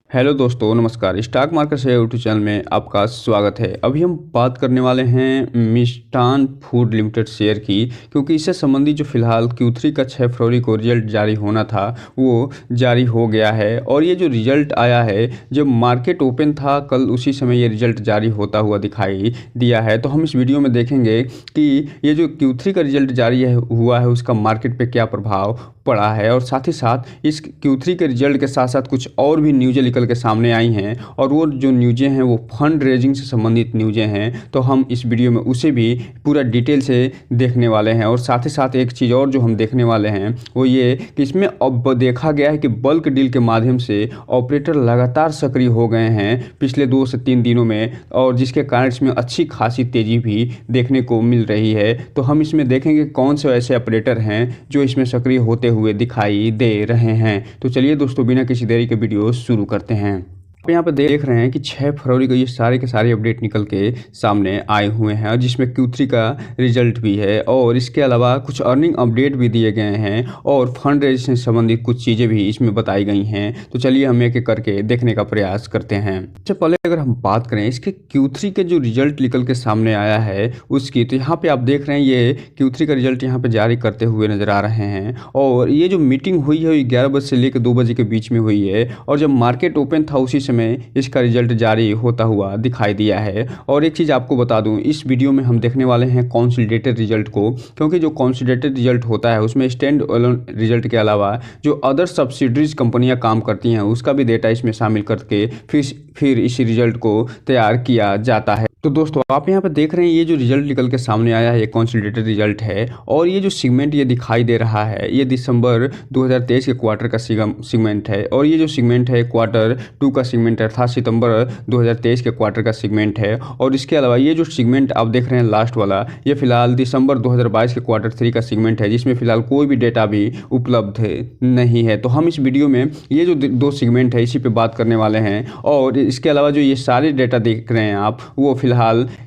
Hello दोस्तों, नमस्कार। Stock market से यूट्यूब चैनल में आपका स्वागत है। अभी हम बात करने वाले हैं मिष्ठान फूड लिमिटेड शेयर की, क्योंकि इससे संबंधित जो फिलहाल Q3 का 6 फरवरी को रिजल्ट जारी होना था वो जारी हो गया है। और ये जो रिजल्ट आया है, जब मार्केट ओपन था कल उसी समय ये रिजल्ट जारी होता हुआ दिखाई दिया है। तो हम इस वीडियो में देखेंगे कि ये जो Q3 का रिजल्ट जारी हुआ है उसका मार्केट पे क्या प्रभाव पड़ा है, और साथ ही साथ इस Q3 के रिजल्ट के साथ साथ कुछ और भी न्यूज़ें निकल के सामने आई हैं, और वो जो न्यूज़ें हैं वो फंड रेजिंग से संबंधित न्यूज़ें हैं। तो हम इस वीडियो में उसे भी पूरा डिटेल से देखने वाले हैं। और साथ ही साथ एक चीज़ और जो हम देखने वाले हैं वो ये कि इसमें अब देखा गया है कि बल्क डील के माध्यम से ऑपरेटर लगातार सक्रिय हो गए हैं पिछले 2 से 3 दिनों में, और जिसके कारण इसमें अच्छी खासी तेज़ी भी देखने को मिल रही है। तो हम इसमें देखेंगे कौन से ऐसे ऑपरेटर हैं जो इसमें सक्रिय होते हुए दिखाई दे रहे हैं। तो चलिए दोस्तों, बिना किसी देरी के वीडियो शुरू करते हैं। आप यहाँ पे देख रहे हैं कि 6 फरवरी को ये सारे के सारे अपडेट निकल के सामने आए हुए हैं, और जिसमें Q3 का रिजल्ट भी है, और इसके अलावा कुछ अर्निंग अपडेट भी दिए गए हैं, और फंड रेज से संबंधित कुछ चीज़ें भी इसमें बताई गई हैं। तो चलिए हम एक एक करके देखने का प्रयास करते हैं। सबसे पहले अगर हम बात करें इसके Q3 के जो रिजल्ट निकल के सामने आया है उसकी, तो यहाँ पर आप देख रहे हैं ये Q3 का रिजल्ट यहाँ पर जारी करते हुए नज़र आ रहे हैं। और ये जो मीटिंग हुई है 11 बजे से लेकर 2 बजे के बीच में हुई है, और जब मार्केट ओपन था उसी में इसका रिजल्ट जारी होता हुआ दिखाई दिया है। और एक चीज़ आपको बता दूं, इस वीडियो में हम देखने वाले हैं कंसोलिडेटेड रिजल्ट को, क्योंकि जो कंसोलिडेटेड रिजल्ट होता है उसमें स्टैंड अलोन रिजल्ट के अलावा जो अदर सब्सिडरीज कंपनियां काम करती हैं उसका भी डेटा इसमें शामिल करके फिर इस रिजल्ट को तैयार किया जाता है। तो दोस्तों आप यहाँ पर देख रहे हैं ये जो रिजल्ट निकल के सामने आया है ये कंसोलिडेटेड रिजल्ट है, और ये जो सेगमेंट ये दिखाई दे रहा है ये दिसंबर 2023 के क्वार्टर का सेगमेंट है, और ये जो सेगमेंट है क्वार्टर 2 का सेगमेंट अर्थात सितंबर 2023 के क्वार्टर का सेगमेंट है। और इसके अलावा ये जो सेगमेंट आप देख रहे हैं लास्ट वाला, ये फिलहाल दिसंबर 2022 के क्वार्टर 3 का सेगमेंट है, जिसमें फिलहाल कोई भी डेटा भी उपलब्ध नहीं है। तो हम इस वीडियो में ये जो 2 सेगमेंट है इसी पे बात करने वाले हैं। और इसके अलावा जो ये सारे डेटा देख रहे हैं आप वो फिलहाल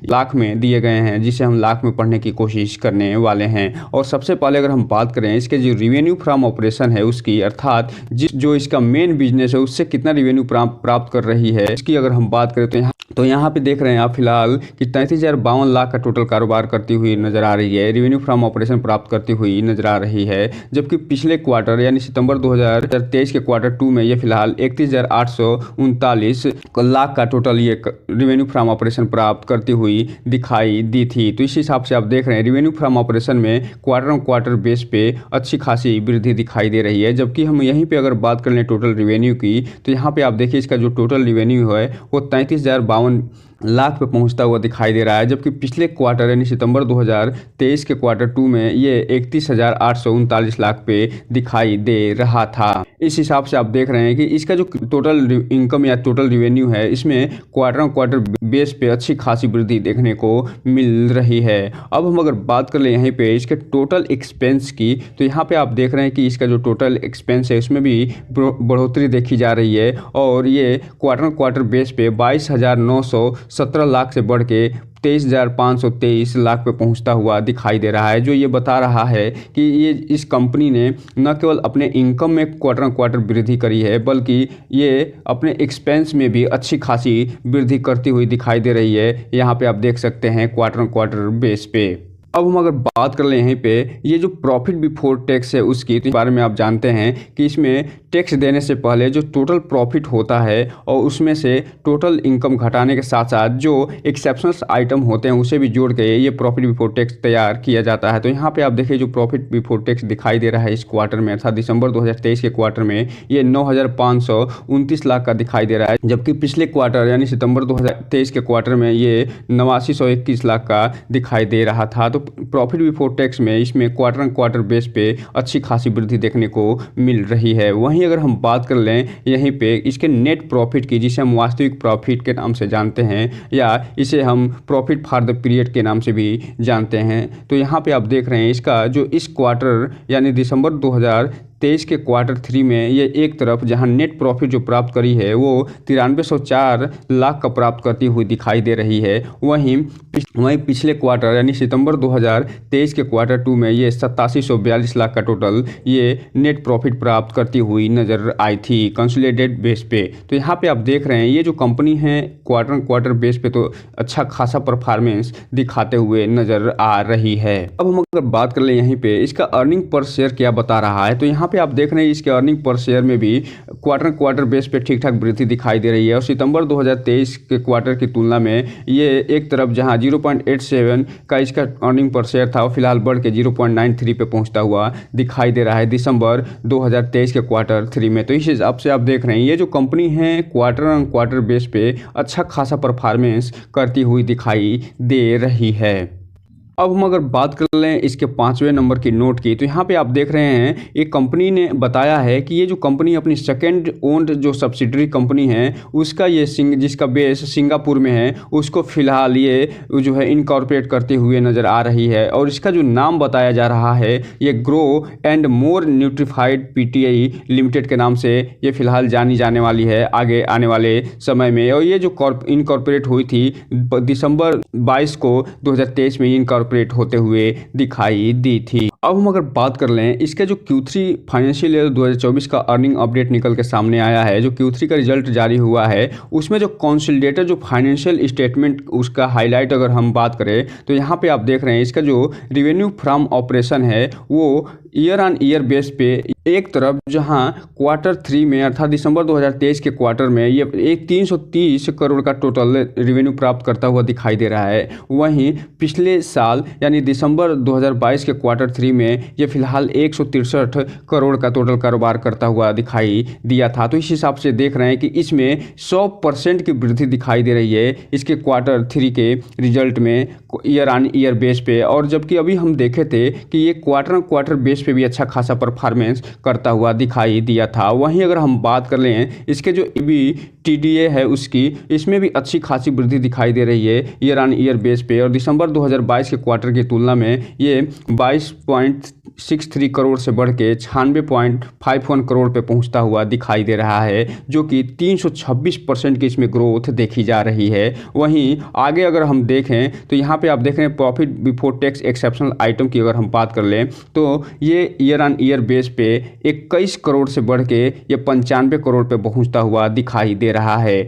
लाख में दिए गए हैं, जिसे हम लाख में पढ़ने की कोशिश करने वाले हैं। और सबसे पहले अगर हम बात करें इसके जो रिवेन्यू फ्रॉम ऑपरेशन है उसकी, अर्थात जो इसका मेन बिजनेस है उससे कितना रिवेन्यू प्राप्त कर रही है इसकी अगर हम बात करें तो यहाँ पे देख रहे हैं आप फिलहाल कि 33,052 लाख का टोटल कारोबार करती हुई नजर आ रही है, रिवेन्यू फ्रॉम ऑपरेशन प्राप्त करती हुई नजर आ रही है। जबकि पिछले क्वार्टर यानी सितंबर 2023 के क्वार्टर 2 में ये फिलहाल 31,839 लाख का टोटल ये रिवेन्यू फ्रॉम ऑपरेशन प्राप्त करती हुई दिखाई दी थी। तो इस हिसाब से आप देख रहे हैं रिवेन्यू फ्रॉम ऑपरेशन में क्वार्टर ऑन क्वार्टर बेस पे अच्छी खासी वृद्धि दिखाई दे रही है। जबकि हम यहीं पे अगर बात कर लें टोटल रिवेन्यू की, तो यहाँ पे आप देखिए इसका जो टोटल रिवेन्यू है वो 33,052 लाख पे पहुंचता हुआ दिखाई दे रहा है। जबकि पिछले क्वार्टर यानी सितंबर 2023 के क्वार्टर 2 में ये 31,839 लाख पे दिखाई दे रहा था। इस हिसाब से आप देख रहे हैं कि इसका जो टोटल इनकम या टोटल रिवेन्यू है इसमें क्वार्टर ऑन क्वार्टर बेस पे अच्छी खासी वृद्धि देखने को मिल रही है। अब हम अगर बात कर लें यहीं पे इसके टोटल एक्सपेंस की, तो यहाँ पे आप देख रहे हैं कि इसका जो टोटल एक्सपेंस है उसमें भी बढ़ोतरी देखी जा रही है, और ये क्वार्टर ऑन क्वार्टर बेस पे 22,917 लाख से बढ़ के 23,523 लाख पे पहुंचता हुआ दिखाई दे रहा है। जो ये बता रहा है कि ये इस कंपनी ने न केवल अपने इनकम में क्वार्टर ऑन क्वार्टर वृद्धि करी है, बल्कि ये अपने एक्सपेंस में भी अच्छी खासी वृद्धि करती हुई दिखाई दे रही है। यहाँ पे आप देख सकते हैं क्वार्टर ऑन क्वार्टर बेस पे। अब हम अगर बात कर लें यहीं पे ये जो प्रॉफिट बिफोर टैक्स है उसकी, तो इस बारे में आप जानते हैं कि इसमें टैक्स देने से पहले जो टोटल प्रॉफिट होता है और उसमें से टोटल इनकम घटाने के साथ साथ जो एक्सेप्शनल आइटम होते हैं उसे भी जोड़ के ये प्रॉफिट बिफोर टैक्स तैयार किया जाता है। तो यहाँ पे आप देखिए जो प्रॉफिट बिफोर टैक्स दिखाई दे रहा है इस क्वार्टर में अर्थात दिसंबर 2023 के क्वार्टर में ये 9,529 लाख का दिखाई दे रहा है। जबकि पिछले क्वार्टर यानी सितंबर 2023 के क्वार्टर में ये 89,121 लाख का दिखाई दे रहा था। तो प्रॉफिट बिफोर टैक्स में इसमें क्वार्टर ऑन क्वार्टर बेस पे अच्छी खासी वृद्धि देखने को मिल रही है। वहीं अगर हम बात कर लें यहीं पे इसके नेट प्रॉफिट की, जिसे हम वास्तविक प्रॉफिट के नाम से जानते हैं या इसे हम प्रॉफिट फॉर द पीरियड के नाम से भी जानते हैं, तो यहाँ पे आप देख रहे हैं इसका जो इस क्वार्टर यानी दिसंबर 2023 के क्वार्टर 3 में ये एक तरफ जहां नेट प्रॉफिट जो प्राप्त करी है वो 9304 लाख का प्राप्त करती हुई दिखाई दे रही है। वहीं पिछले क्वार्टर यानी सितंबर 2023 के क्वार्टर 2 में ये 8742 लाख का टोटल ये नेट प्रॉफिट प्राप्त करती हुई नज़र आई थी कंसोलिडेटेड बेस पे। तो यहाँ पे आप देख रहे हैं ये जो कंपनी है क्वार्टर बेस पे तो अच्छा खासा परफॉर्मेंस दिखाते हुए नज़र आ रही है। अब हम अगर बात कर ले यहीं पे इसका अर्निंग पर शेयर क्या बता रहा है, तो यहाँ पे आप देख रहे हैं इसके अर्निंग पर शेयर में भी क्वार्टर बेस पे ठीक ठाक वृद्धि दिखाई दे रही है। और सितंबर 2023 के क्वार्टर की तुलना में ये एक तरफ जहाँ 0.87 का इसका अर्निंग पर शेयर था, फिलहाल बढ़ के 0.93 पे पहुँचता हुआ दिखाई दे रहा है दिसंबर 2023 के क्वार्टर 3 में। तो इस हिसाब से आप देख रहे हैं ये जो कंपनी है क्वार्टर बेस पे अच्छा खासा परफॉर्मेंस करती हुई दिखाई दे रही है। अब हम अगर बात कर लें इसके 5वें नंबर की नोट की, तो यहाँ पे आप देख रहे हैं एक कंपनी ने बताया है कि ये जो कंपनी अपनी सेकेंड ओन्ड जो सब्सिडरी कंपनी है उसका ये जिसका बेस सिंगापुर में है उसको फिलहाल ये जो है इनकॉर्पोरेट करते हुए नज़र आ रही है। और इसका जो नाम बताया जा रहा है ये grow and more nutrified PTI limited के नाम से ये फिलहाल जानी जाने वाली है आगे आने वाले समय में। और ये जो इनकॉर्पोरेट हुई थी दिसंबर 22 को 2023 में इनकॉर्पोरेट होते हुए दिखाई दी थी। अब हम अगर बात कर लें इसके जो Q3 फाइनेंशियल ईयर 2024 का अर्निंग अपडेट निकल के सामने आया है, जो Q3 का रिजल्ट जारी हुआ है उसमें जो कंसोलिडेटेड जो फाइनेंशियल स्टेटमेंट उसका हाईलाइट अगर हम बात करें तो यहाँ पे आप देख रहे हैं इसका जो रेवेन्यू फ्रॉम ऑपरेशन है वो ईयर ऑन ईयर बेस पे एक तरफ जहां क्वार्टर 3 में अर्थात दिसंबर 2023 के क्वार्टर में ये एक 330 करोड़ का टोटल रेवेन्यू प्राप्त करता हुआ दिखाई दे रहा है। वहीं पिछले साल यानी दिसंबर 2022 के क्वार्टर 3 में ये फिलहाल 163 करोड़ का टोटल कारोबार करता हुआ दिखाई दिया था। तो इस हिसाब से देख रहे हैं कि इसमें 100% की वृद्धि दिखाई दे रही है इसके क्वार्टर 3 के रिजल्ट में ईयर ऑन ईयर बेस पे। और जबकि अभी हम देखे थे कि ये क्वार्टर बेस पे भी अच्छा खासा परफॉर्मेंस करता हुआ दिखाई दिया था। वहीं अगर हम बात कर लें इसके जो EBITDA है उसकी, इसमें भी अच्छी खासी वृद्धि दिखाई दे रही है ईयर ऑन ईयर बेस पे। और दिसंबर 2022 के क्वार्टर की तुलना में ये 22.63 करोड़ से बढ़ के 96.51 करोड़ पे पहुंचता हुआ दिखाई दे रहा है, जो कि 326% की इसमें ग्रोथ देखी जा रही है। वहीं आगे अगर हम देखें तो यहाँ पे आप देख रहे हैं profit before tax exceptional item की अगर हम बात कर लें तो ये ईयर ऑन ईयर बेस पे 21 करोड़ से बढ़ के ये 95 करोड़ पे पहुंचता हुआ दिखाई दे रहा है।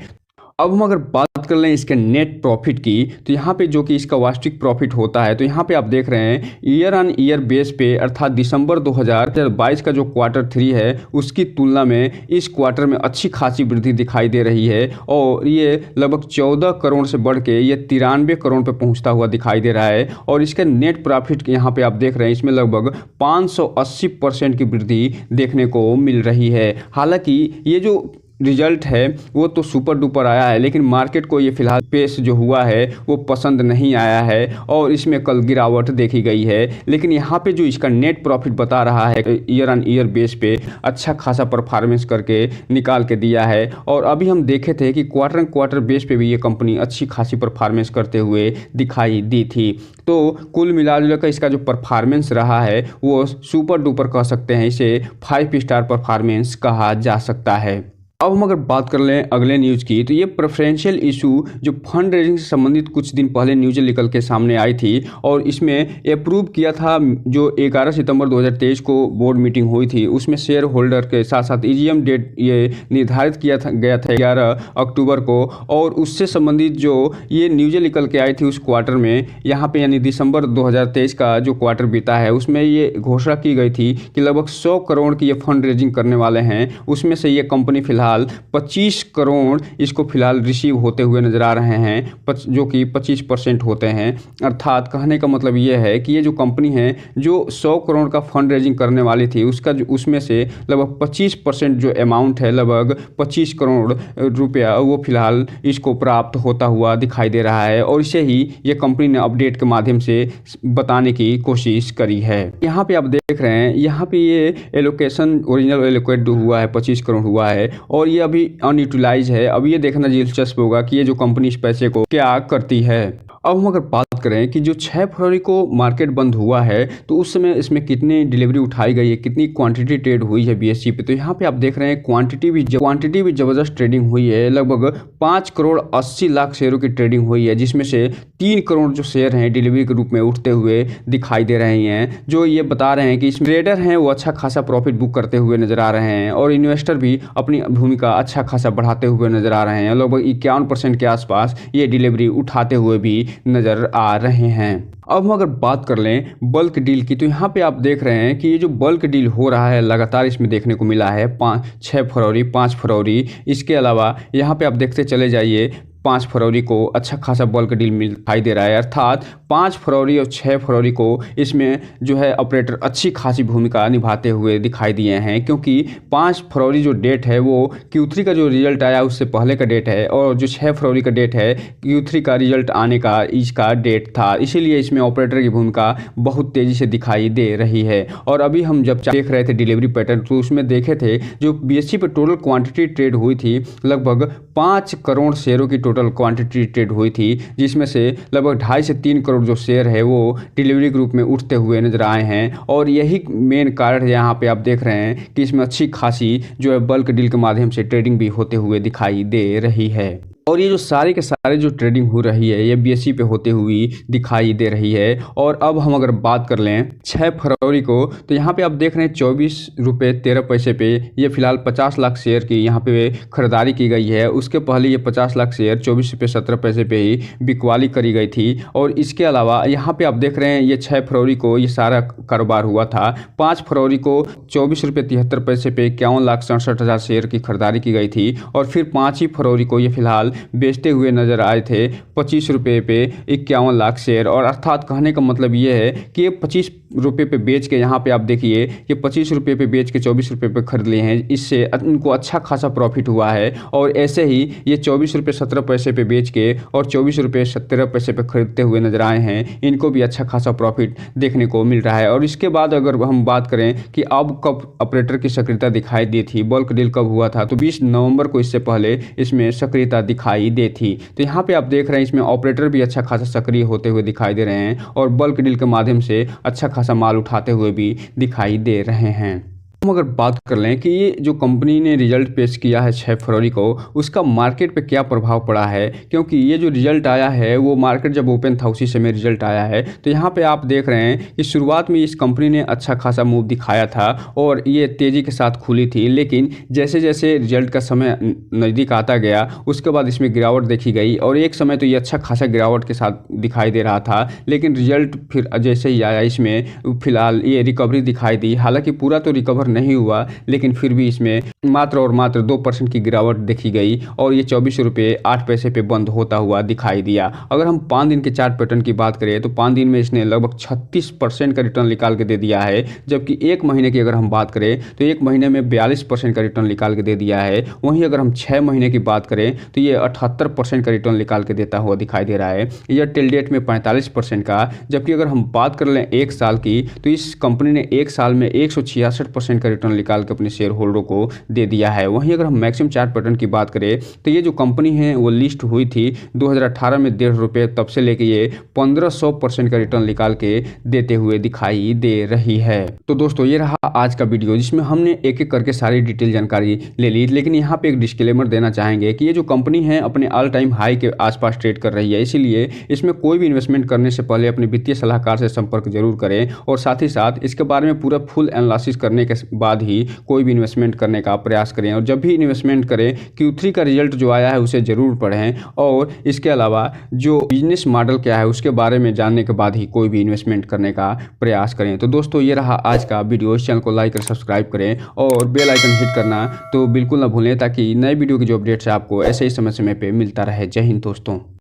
अब हम अगर बात कर लें इसके नेट प्रॉफिट की, तो यहाँ पे जो कि इसका वार्षिक प्रॉफिट होता है, तो यहाँ पे आप देख रहे हैं ईयर ऑन ईयर बेस पे अर्थात दिसंबर 2022 का जो क्वार्टर 3 है उसकी तुलना में इस क्वार्टर में अच्छी खासी वृद्धि दिखाई दे रही है। और ये लगभग 14 करोड़ से बढ़ के ये 93 करोड़ पे पहुँचता हुआ दिखाई दे रहा है। और इसके नेट प्रॉफिट यहाँ पे आप देख रहे हैं इसमें लगभग 580% की वृद्धि देखने को मिल रही है। हालांकि ये जो रिजल्ट है वो तो सुपर डुपर आया है, लेकिन मार्केट को ये फिलहाल पेश जो हुआ है वो पसंद नहीं आया है और इसमें कल गिरावट देखी गई है। लेकिन यहाँ पे जो इसका नेट प्रॉफिट बता रहा है ईयर ऑन ईयर बेस पे अच्छा खासा परफॉर्मेंस करके निकाल के दिया है। और अभी हम देखे थे कि क्वार्टर बेस पे भी ये कंपनी अच्छी खासी परफॉर्मेंस करते हुए दिखाई दी थी। तो कुल मिलाजुला कर इसका जो परफॉर्मेंस रहा है वो सुपर डुपर कह सकते हैं, इसे 5 स्टार परफॉर्मेंस कहा जा सकता है। अब हम अगर बात कर लें अगले न्यूज़ की, तो ये प्रेफरेंशियल इशू जो फंड रेजिंग से संबंधित कुछ दिन पहले न्यूज़ निकल के सामने आई थी और इसमें अप्रूव किया था जो 11 सितंबर 2023 को बोर्ड मीटिंग हुई थी, उसमें शेयर होल्डर के साथ साथ EGM डेट ये निर्धारित गया था 11 अक्टूबर को। और उससे संबंधित जो ये न्यूज़ निकल के आई थी उस क्वार्टर में, यहाँ पे यानी दिसंबर 2023 का जो क्वार्टर बीता है उसमें ये घोषणा की गई थी कि लगभग 100 करोड़ की ये फंड रेजिंग करने वाले हैं। उसमें से ये कंपनी फिलहाल 25 करोड़ इसको फिलहाल रिसीव होते हुए नजर आ रहे हैं, जो कि 25% होते हैं। अर्थात कहने का मतलब ये है कि ये जो कंपनी है जो 100 करोड़ का फंड रेजिंग करने वाली थी उसका जो उसमें से लगभग 25% जो अमाउंट है लगभग 25 करोड़ रुपया वो फिलहाल इसको प्राप्त होता हुआ दिखाई दे रहा है। और इसे ही ये कंपनी ने अपडेट के माध्यम से बताने की कोशिश करी है। यहाँ पे आप देख रहे हैं यहाँ पे ये एलोकेशन ओरिजिनल एलोकेट हुआ है 25 करोड़ हुआ है और ये अभी अनयूटिलाइज है। अब ये देखना दिलचस्प होगा कि ये जो कंपनी इस पैसे को क्या करती है। अब हम अगर बात करें कि जो 6 फरवरी को मार्केट बंद हुआ है तो उस समय इसमें कितनी डिलीवरी उठाई गई है, कितनी क्वांटिटी ट्रेड हुई है बीएसई पे, तो यहाँ पे आप देख रहे हैं क्वांटिटी भी ज़बरदस्त ट्रेडिंग हुई है। लगभग 5 करोड़ 80 लाख शेयरों की ट्रेडिंग हुई है, जिसमें से 3 करोड़ जो शेयर हैं डिलीवरी के रूप में उठते हुए दिखाई दे रहे हैं, जो ये बता रहे हैं कि इसमें ट्रेडर हैं वो अच्छा खासा प्रॉफिट बुक करते हुए नजर आ रहे हैं और इन्वेस्टर भी अपनी भूमिका अच्छा खासा बढ़ाते हुए नजर आ रहे हैं। लगभग 51% के आसपास ये डिलीवरी उठाते हुए भी नजर आ रहे हैं। अब हम अगर बात कर लें बल्क डील की, तो यहाँ पे आप देख रहे हैं कि ये जो बल्क डील हो रहा है लगातार इसमें देखने को मिला है 6 फरवरी, 5 फरवरी। इसके अलावा यहाँ पे आप देखते चले जाइए 5 फरवरी को अच्छा खासा बल्क डील दिखाई दे रहा है, अर्थात 5 फरवरी और 6 फरवरी को इसमें जो है ऑपरेटर अच्छी खासी भूमिका निभाते हुए दिखाई दिए हैं, क्योंकि 5 फरवरी जो डेट है वो Q3 का जो रिजल्ट आया उससे पहले का डेट है और जो 6 फरवरी का डेट है Q3 का रिजल्ट आने का इसका डेट था, इसीलिए इसमें ऑपरेटर की भूमिका बहुत तेज़ी से दिखाई दे रही है। और अभी हम जब देख रहे थे डिलीवरी पैटर्न तो उसमें देखे थे जो BSE पे टोटल क्वांटिटी ट्रेड हुई थी लगभग 5 करोड़ शेयरों की टोटल क्वांटिटी ट्रेड हुई थी, जिसमें से लगभग 2.5 से 3 करोड़ जो शेयर है वो डिलीवरी ग्रुप में उठते हुए नजर आए हैं। और यही मेन कारण है, यहाँ पे आप देख रहे हैं कि इसमें अच्छी खासी जो है बल्क डील के माध्यम से ट्रेडिंग भी होते हुए दिखाई दे रही है। और ये जो सारे के सारे जो ट्रेडिंग हो रही है ये BSE पे होते हुए दिखाई दे रही है। और अब हम अगर बात कर लें 6 फरवरी को, तो यहाँ पे आप देख रहे हैं 24 रुपये 13 पैसे पे ये फिलहाल 50 लाख शेयर की यहाँ पे खरीदारी की गई है। उसके पहले ये 50 लाख शेयर 24 रुपये 17 पैसे पे ही बिकवाली करी गई थी। और इसके अलावा यहाँ पे आप देख रहे हैं ये 6 फरवरी को ये सारा कारोबार हुआ था। 5 फरवरी को 24 रुपये 73 पैसे पे 51,67,000 शेयर की खरीदारी की गई थी। और फिर 5 ही फरवरी को ये फिलहाल बेचते हुए नजर आए थे 25 रुपये पे 51 लाख शेयर। और अर्थात कहने का मतलब ये है कि ये 25 रुपये पे बेच के यहाँ पे आप देखिए कि 25 रुपये पे बेच के 24 रुपये पे खरीद लिए हैं, इससे इनको अच्छा खासा प्रॉफिट हुआ है। और ऐसे ही ये 24 रुपये 17 पैसे पे बेच के और 24 रुपये 17 पैसे पे खरीदते हुए नजर आए हैं, इनको भी अच्छा खासा प्रॉफिट देखने को मिल रहा है। और इसके बाद अगर हम बात करें कि अब कब ऑपरेटर की सक्रियता दिखाई दी थी, बल्क डील कब हुआ था, तो 20 नवंबर को इससे पहले इसमें सक्रियता दिखाई दी थी। तो यहाँ पे आप देख रहे हैं इसमें ऑपरेटर भी अच्छा खासा सक्रिय होते हुए दिखाई दे रहे हैं और बल्क डील के माध्यम से अच्छा खासा माल उठाते हुए भी दिखाई दे रहे हैं। हम अगर बात कर लें कि ये जो कंपनी ने रिजल्ट पेश किया है 6 फरवरी को, उसका मार्केट पे क्या प्रभाव पड़ा है, क्योंकि ये जो रिजल्ट आया है वो मार्केट जब ओपन था उसी समय रिजल्ट आया है। तो यहाँ पे आप देख रहे हैं कि शुरुआत में इस कंपनी ने अच्छा खासा मूव दिखाया था और ये तेज़ी के साथ खुली थी, लेकिन जैसे जैसे रिजल्ट का समय नज़दीक आता गया उसके बाद इसमें गिरावट देखी गई। और एक समय तो ये अच्छा खासा गिरावट के साथ दिखाई दे रहा था, लेकिन रिजल्ट फिर जैसे ही आया इसमें फिलहाल ये रिकवरी दिखाई दी। हालांकि पूरा तो रिकवर नहीं हुआ, लेकिन फिर भी इसमें मात्र और मात्र 2% की गिरावट देखी गई और ये 24 रुपये 8 पैसे पे बंद होता हुआ दिखाई दिया। अगर हम 5 दिन के चार्ट पैटर्न की बात करें तो 5 दिन में इसने लगभग 36% का रिटर्न निकाल के दे दिया है, जबकि एक महीने की अगर हम बात करें तो एक महीने में 42% का रिटर्न निकाल के दे दिया है। वहीं अगर हम 6 महीने की बात करें तो ये 78% का रिटर्न निकाल के देता हुआ दिखाई दे रहा है। यह टिल डेट में 45% का, जबकि अगर हम बात कर लें एक साल की तो इस कंपनी ने एक साल में 166% का रिटर्न निकाल के अपने शेयर होल्डरों को दे दिया है। वहीं अगर हम मैक्सिमम चार्ट पैटर्न की बात करें तो ये जो कंपनी है वो लिस्ट हुई थी 2018 में 1.5 रुपये, तब से लेके ये 1500% का रिटर्न निकाल के देते हुए दिखाई दे रही है। तो दोस्तों ये रहा आज का वीडियो, जिसमें हमने एक एक करके सारी डिटेल जानकारी ले ली, लेकिन यहाँ पे एक डिस्क्लेमर देना चाहेंगे कि ये जो कंपनी है अपने ऑल टाइम हाई के आसपास ट्रेड कर रही है, इसीलिए इसमें कोई भी इन्वेस्टमेंट करने से पहले अपने वित्तीय सलाहकार से संपर्क जरूर करें और साथ ही साथ इसके बारे में पूरा फुल एनालिसिस करने के बाद ही कोई भी इन्वेस्टमेंट करने का प्रयास करें। और जब भी इन्वेस्टमेंट करें Q3 का रिजल्ट जो आया है उसे जरूर पढ़ें और इसके अलावा जो बिजनेस मॉडल क्या है उसके बारे में जानने के बाद ही कोई भी इन्वेस्टमेंट करने का प्रयास करें। तो दोस्तों ये रहा आज का वीडियो, इस चैनल को लाइक और सब्सक्राइब करें और बेल आइकन हिट करना तो बिल्कुल ना भूलें, ताकि नए वीडियो की जो अपडेट्स है आपको ऐसे ही समय समय पे मिलता रहे। जय हिंद दोस्तों।